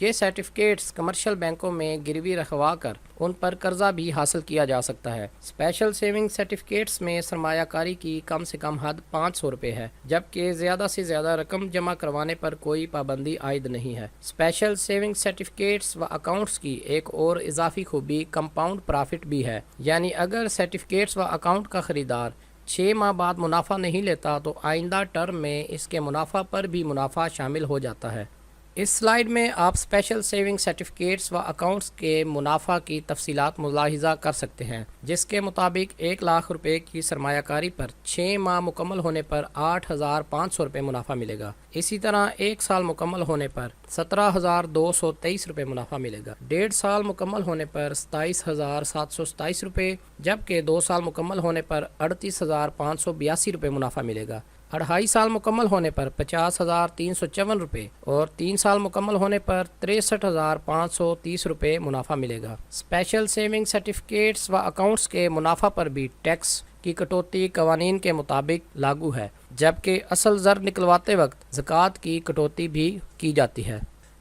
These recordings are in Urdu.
یہ سرٹیفکیٹس کمرشل بینکوں میں گروی رکھوا کر ان پر قرضہ بھی حاصل کیا جا سکتا ہے۔ اسپیشل سیونگ سرٹیفکیٹس میں سرمایہ کاری کی کم سے کم حد 500 روپے ہے، جبکہ زیادہ سے زیادہ رقم جمع کروانے پر کوئی پابندی عائد نہیں ہے۔ اسپیشل سیونگ سرٹیفکیٹس و اکاؤنٹس کی ایک اور اضافی خوبی کمپاؤنڈ پرافٹ بھی ہے، یعنی اگر سرٹیفکیٹس و اکاؤنٹ کا خریدار 6 ماہ بعد منافع نہیں لیتا تو آئندہ ٹرم میں اس کے منافع پر بھی منافع شامل ہو جاتا ہے۔ اس سلائیڈ میں آپ اسپیشل سیونگ سرٹیفکیٹس و اکاؤنٹس کے منافع کی تفصیلات ملاحظہ کر سکتے ہیں، جس کے مطابق 1 لاکھ روپے کی سرمایہ کاری پر 6 ماہ مکمل ہونے پر 8,500 روپے منافع ملے گا۔ اسی طرح 1 سال مکمل ہونے پر 17,223 روپے منافع ملے گا، 1.5 سال مکمل ہونے پر 27,727 روپے، جبکہ 2 سال مکمل ہونے پر 38,582 روپے منافع ملے گا، 2.5 سال مکمل ہونے پر 50,354 روپے اور 3 سال مکمل ہونے پر 63,530 روپے منافع ملے گا۔ اسپیشل سیونگ سرٹیفکیٹس و اکاؤنٹس کے منافع پر بھی ٹیکس کی کٹوتی قوانین کے مطابق لاگو ہے، جبکہ اصل زر نکلواتے وقت زکوٰۃ کی کٹوتی بھی کی جاتی ہے۔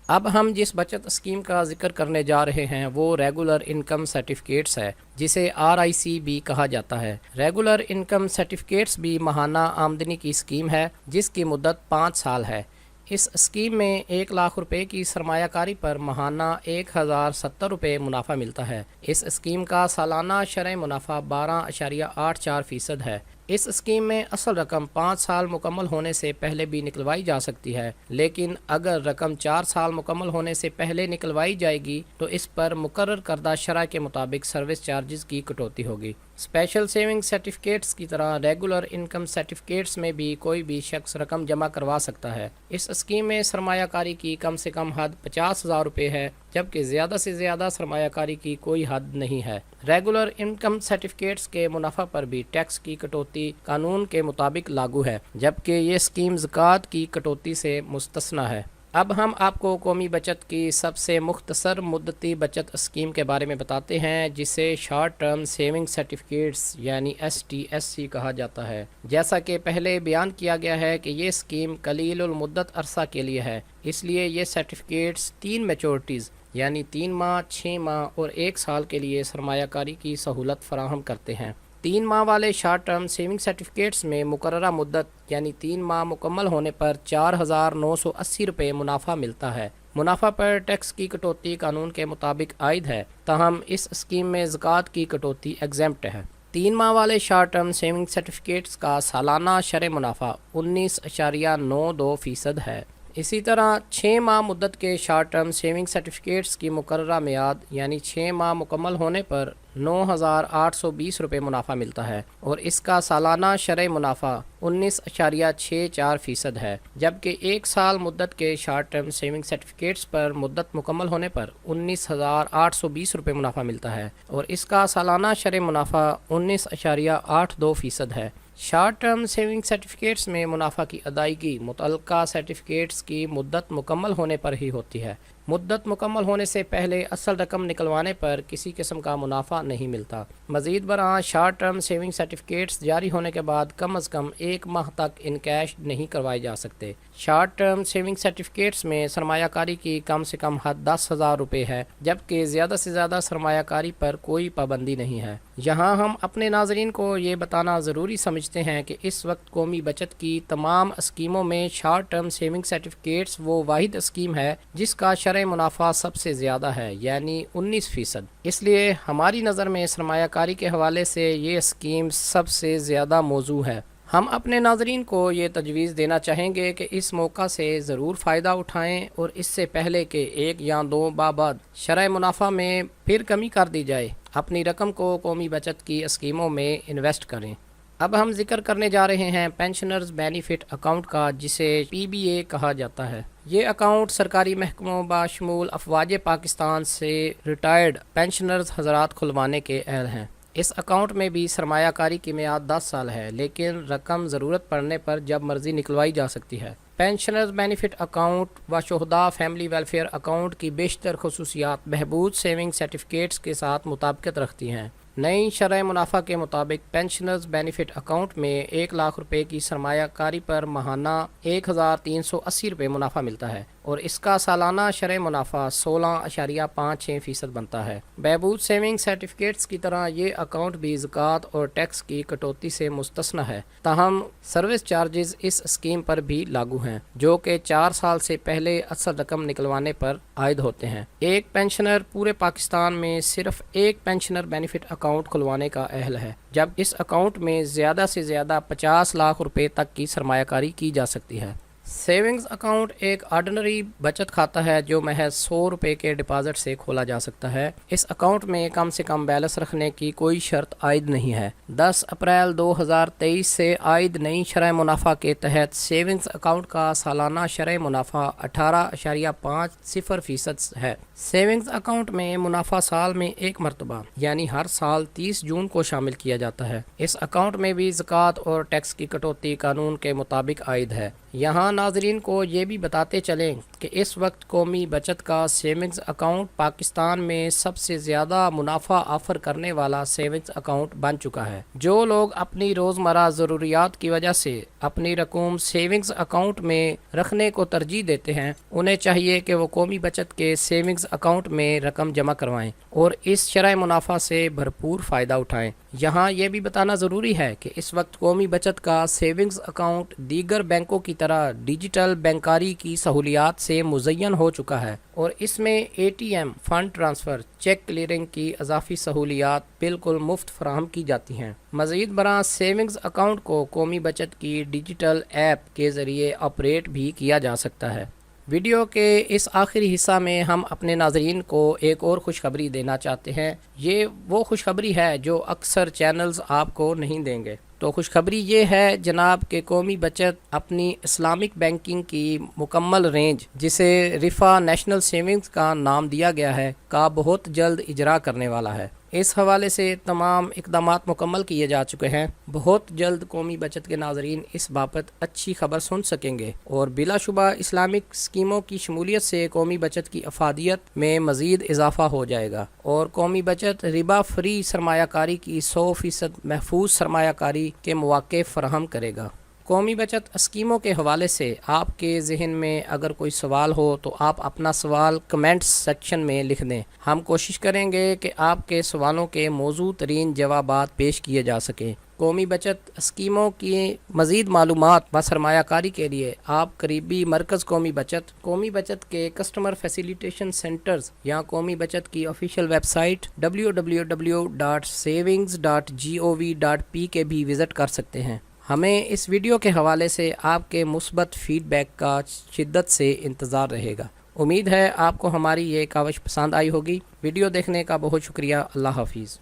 اب ہم جس بچت اسکیم کا ذکر کرنے جا رہے ہیں وہ ریگولر انکم سرٹیفکیٹس ہے، جسے RIC بھی کہا جاتا ہے۔ ریگولر انکم سرٹیفکیٹس بھی ماہانہ آمدنی کی اسکیم ہے جس کی مدت 5 سال ہے۔ اس اسکیم میں 1 لاکھ روپے کی سرمایہ کاری پر ماہانہ 1,070 روپے منافع ملتا ہے۔ اس اسکیم کا سالانہ شرح منافع 12.84% ہے۔ اس اسکیم میں اصل رقم 5 سال مکمل ہونے سے پہلے بھی نکلوائی جا سکتی ہے، لیکن اگر رقم 4 سال مکمل ہونے سے پہلے نکلوائی جائے گی تو اس پر مقرر کردہ شرح کے مطابق سروس چارجز کی کٹوتی ہوگی۔ اسپیشل سیونگ سرٹیفکیٹس کی طرح ریگولر انکم سرٹیفکیٹس میں بھی کوئی بھی شخص رقم جمع کروا سکتا ہے۔ اس اسکیم میں سرمایہ کاری کی کم سے کم حد 50,000 روپے ہے، جبکہ زیادہ سے زیادہ سرمایہ کاری کی کوئی حد نہیں ہے۔ ریگولر انکم سرٹیفکیٹس کے منافع پر بھی ٹیکس کی کٹوتی قانون کے مطابق لاگو ہے، جبکہ یہ اسکیم زکوٰۃ کی کٹوتی سے مستثنی ہے۔ اب ہم آپ کو قومی بچت کی سب سے مختصر مدتی بچت اسکیم کے بارے میں بتاتے ہیں، جسے شارٹ ٹرم سیونگ سرٹیفکیٹس یعنی STSC کہا جاتا ہے۔ جیسا کہ پہلے بیان کیا گیا ہے کہ یہ اسکیم قلیل المدت عرصہ کے لیے ہے، اس لیے یہ سرٹیفکیٹس 3 میچورٹیز یعنی 3 ماہ، 6 ماہ اور 1 سال کے لیے سرمایہ کاری کی سہولت فراہم کرتے ہیں۔ 3 ماہ والے شارٹ ٹرم سیونگ سرٹیفکیٹس میں مقررہ مدت یعنی 3 ماہ مکمل ہونے پر 4,980 روپے منافع ملتا ہے۔ منافع پر ٹیکس کی کٹوتی قانون کے مطابق عائد ہے، تاہم اس اسکیم میں زکوٰۃ کی کٹوتی ایگزمپٹ ہے۔ 3 ماہ والے شارٹ ٹرم سیونگ سرٹیفکیٹس کا سالانہ شرح منافع 19.92% ہے۔ اسی طرح 6 ماہ مدت کے شارٹ ٹرم سیونگ سرٹیفکیٹس کی مقررہ میعاد یعنی 6 ماہ مکمل ہونے پر 9,820 روپے منافع ملتا ہے اور اس کا سالانہ شرح منافع 19.64% ہے، جبکہ 1 سال مدت کے شارٹ ٹرم سیونگ سرٹیفکیٹس پر مدت مکمل ہونے پر 19,820 روپے منافع ملتا ہے اور اس کا سالانہ شرح منافع 19.82% ہے۔ شارٹ ٹرم سیونگ سرٹیفکیٹس میں منافع کی ادائیگی متعلقہ سرٹیفکیٹس کی مدت مکمل ہونے پر ہی ہوتی ہے۔ مدت مکمل ہونے سے پہلے اصل رقم نکلوانے پر کسی قسم کا منافع نہیں ملتا۔ مزید برآں شارٹ ٹرم سیونگ سرٹیفکیٹس جاری ہونے کے بعد کم از کم 1 ماہ تک انکیش نہیں کروائے جا سکتے۔ شارٹ ٹرم سیونگ سرٹیفکیٹس میں سرمایہ کاری کی کم سے کم حد 10,000 روپے ہے، جبکہ زیادہ سے زیادہ سرمایہ کاری پر کوئی پابندی نہیں ہے۔ یہاں ہم اپنے ناظرین کو یہ بتانا ضروری سمجھتے ہیں کہ اس وقت قومی بچت کی تمام اسکیموں میں شارٹ ٹرم سیونگ سرٹیفکیٹس وہ واحد اسکیم ہے جس کا شرح منافع سب سے زیادہ ہے، یعنی 19%۔ اس لیے ہماری نظر میں سرمایہ کاری کے حوالے سے یہ اسکیم سب سے زیادہ موزوں ہے۔ ہم اپنے ناظرین کو یہ تجویز دینا چاہیں گے کہ اس موقع سے ضرور فائدہ اٹھائیں اور اس سے پہلے کہ 1 یا 2 ماہ بعد شرح منافع میں پھر کمی کر دی جائے، اپنی رقم کو قومی بچت کی اسکیموں میں انویسٹ کریں۔ اب ہم ذکر کرنے جا رہے ہیں پینشنرز بینیفٹ اکاؤنٹ کا، جسے PBA کہا جاتا ہے۔ یہ اکاؤنٹ سرکاری محکموں بشمول افواج پاکستان سے ریٹائرڈ پینشنرز حضرات کھلوانے کے اہل ہیں۔ اس اکاؤنٹ میں بھی سرمایہ کاری کی میعاد 10 سال ہے، لیکن رقم ضرورت پڑنے پر جب مرضی نکلوائی جا سکتی ہے۔ پینشنرز بینیفٹ اکاؤنٹ و شہداء فیملی ویلفیئر اکاؤنٹ کی بیشتر خصوصیات بہبود سیونگ سرٹیفکیٹس کے ساتھ مطابقت رکھتی ہیں۔ نئی شرح منافع کے مطابق پینشنرز بینیفٹ اکاؤنٹ میں 1 لاکھ روپے کی سرمایہ کاری پر ماہانہ 1380 روپے منافع ملتا ہے اور اس کا سالانہ شرح منافع 16.56% بنتا ہے۔ بہبود سیونگ سرٹیفکیٹس کی طرح یہ اکاؤنٹ بھی زکوٰۃ اور ٹیکس کی کٹوتی سے مستثنی ہے، تاہم سروس چارجز اس اسکیم پر بھی لاگو ہیں، جو کہ 4 سال سے پہلے اصل رقم نکلوانے پر عائد ہوتے ہیں۔ ایک پینشنر پورے پاکستان میں صرف ایک پینشنر بینیفٹ اکاؤنٹ کھلوانے کا اہل ہے، جب اس اکاؤنٹ میں زیادہ سے زیادہ 50 لاکھ روپے تک کی سرمایہ کاری کی جا سکتی ہے۔ سیونگز اکاؤنٹ ایک آرڈنری بچت کھاتہ ہے جو محض 100 روپے کے ڈپازٹ سے کھولا جا سکتا ہے۔ اس اکاؤنٹ میں کم سے کم بیلنس رکھنے کی کوئی شرط عائد نہیں ہے۔ 10 اپریل 2023 سے عائد نئی شرح منافع کے تحت سیونگز اکاؤنٹ کا سالانہ شرح منافع 18.50% ہے۔ سیونگز اکاؤنٹ میں منافع سال میں ایک مرتبہ یعنی ہر سال 30 جون کو شامل کیا جاتا ہے۔ اس اکاؤنٹ میں بھی زکوٰۃ اور ٹیکس کی کٹوتی قانون کے مطابق عائد ہے۔ یہاں ناظرین کو یہ بھی بتاتے چلیں کہ اس وقت قومی بچت کا سیونگز اکاؤنٹ پاکستان میں سب سے زیادہ منافع آفر کرنے والا سیونگز اکاؤنٹ بن چکا ہے۔ جو لوگ اپنی روزمرہ ضروریات کی وجہ سے اپنی رقم سیونگز اکاؤنٹ میں رکھنے کو ترجیح دیتے ہیں، انہیں چاہیے کہ وہ قومی بچت کے سیونگز اکاؤنٹ میں رقم جمع کروائیں اور اس شرح منافع سے بھرپور فائدہ اٹھائیں۔ یہاں یہ بھی بتانا ضروری ہے کہ اس وقت قومی بچت کا سیونگز اکاؤنٹ دیگر بینکوں کی طرح ڈیجیٹل بینکاری کی سہولیات سے مزین ہو چکا ہے اور اس میں A T M, fund transfer, cheque clearing کی اضافی سہولیات بالکل مفت فراہم کی جاتی ہیں۔ مزید برآں سیونگز اکاؤنٹ کو قومی بچت کی ڈیجیٹل ایپ کے ذریعے آپریٹ بھی کیا جا سکتا ہے۔ ویڈیو کے اس آخری حصہ میں ہم اپنے ناظرین کو ایک اور خوشخبری دینا چاہتے ہیں۔ یہ وہ خوشخبری ہے جو اکثر چینلز آپ کو نہیں دیں گے۔ تو خوشخبری یہ ہے جناب کہ قومی بچت اپنی اسلامک بینکنگ کی مکمل رینج، جسے رفا نیشنل سیونگز کا نام دیا گیا ہے، کا بہت جلد اجرا کرنے والا ہے۔ اس حوالے سے تمام اقدامات مکمل کیے جا چکے ہیں۔ بہت جلد قومی بچت کے ناظرین اس بابت اچھی خبر سن سکیں گے اور بلا شبہ اسلامک اسکیموں کی شمولیت سے قومی بچت کی افادیت میں مزید اضافہ ہو جائے گا اور قومی بچت ربا فری سرمایہ کاری کی 100% محفوظ سرمایہ کاری کے مواقع فراہم کرے گا۔ قومی بچت اسکیموں کے حوالے سے آپ کے ذہن میں اگر کوئی سوال ہو تو آپ اپنا سوال کمنٹس سیکشن میں لکھ دیں۔ ہم کوشش کریں گے کہ آپ کے سوالوں کے موزوں ترین جوابات پیش کیے جا سکیں۔ قومی بچت اسکیموں کی مزید معلومات و سرمایہ کاری کے لیے آپ قریبی مرکز قومی بچت کے کسٹمر فیسیلیٹیشن سینٹرز یا قومی بچت کی آفیشیل ویب سائٹ www.savings.gov.p کے بھی وزٹ کر سکتے ہیں۔ ہمیں اس ویڈیو کے حوالے سے آپ کے مثبت فیڈ بیک کا شدت سے انتظار رہے گا۔ امید ہے آپ کو ہماری یہ کاوش پسند آئی ہوگی۔ ویڈیو دیکھنے کا بہت شکریہ۔ اللہ حافظ۔